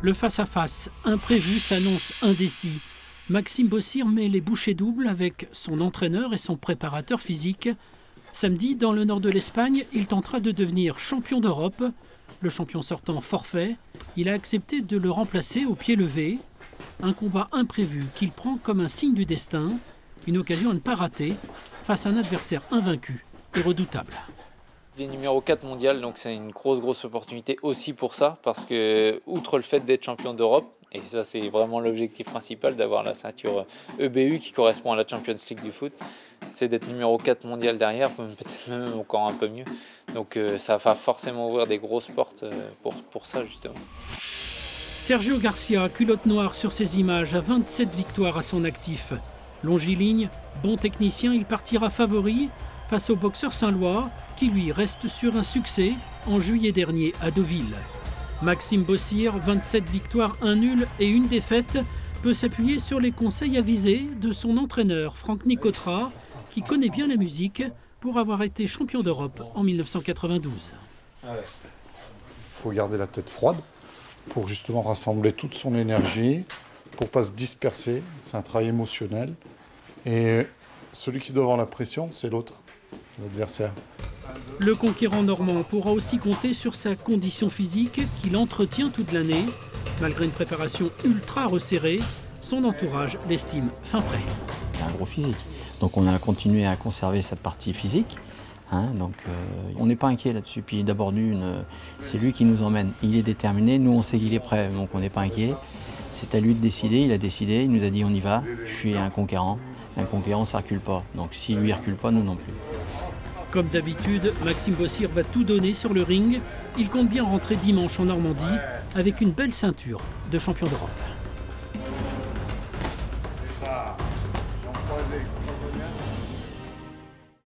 Le face-à-face imprévu s'annonce indécis. Maxime Bossir met les bouchées doubles avec son entraîneur et son préparateur physique. Samedi, dans le nord de l'Espagne, il tentera de devenir champion d'Europe. Le champion sortant forfait, il a accepté de le remplacer au pied levé. Un combat imprévu qu'il prend comme un signe du destin, une occasion à ne pas rater face à un adversaire invaincu et redoutable. Il est numéro 4 mondial, donc c'est une grosse opportunité aussi pour ça, parce que outre le fait d'être champion d'Europe, et ça c'est vraiment l'objectif principal, d'avoir la ceinture EBU qui correspond à la Champions League du foot, c'est d'être numéro 4 mondial derrière, peut-être même encore un peu mieux. Donc ça va forcément ouvrir des grosses portes pour ça justement. Sergio Garcia, culotte noire sur ces images, a 27 victoires à son actif. Longiligne, bon technicien, il partira favori face au boxeur saint-lois qui lui reste sur un succès en juillet dernier à Deauville. Maxime Bossir, 27 victoires, 1 nul et 1 défaite, peut s'appuyer sur les conseils avisés de son entraîneur Franck Nicotra, qui connaît bien la musique pour avoir été champion d'Europe en 1992. Il faut garder la tête froide pour justement rassembler toute son énergie, pour ne pas se disperser. C'est un travail émotionnel. Et celui qui doit avoir la pression, c'est l'autre, c'est l'adversaire. Le conquérant normand pourra aussi compter sur sa condition physique qu'il entretient toute l'année. Malgré une préparation ultra resserrée, son entourage l'estime fin prêt. Il a un gros physique, donc on a continué à conserver sa partie physique. Donc on n'est pas inquiet là-dessus. Puis d'abord c'est lui qui nous emmène. Il est déterminé, nous on sait qu'il est prêt, donc on n'est pas inquiet. C'est à lui de décider, il a décidé, il nous a dit on y va, je suis un conquérant ça ne recule pas. Donc si lui ne recule pas, nous non plus. Comme d'habitude, Maxime Bossir va tout donner sur le ring. Il compte bien rentrer dimanche en Normandie avec une belle ceinture de champion d'Europe. Ça, j'en croisais.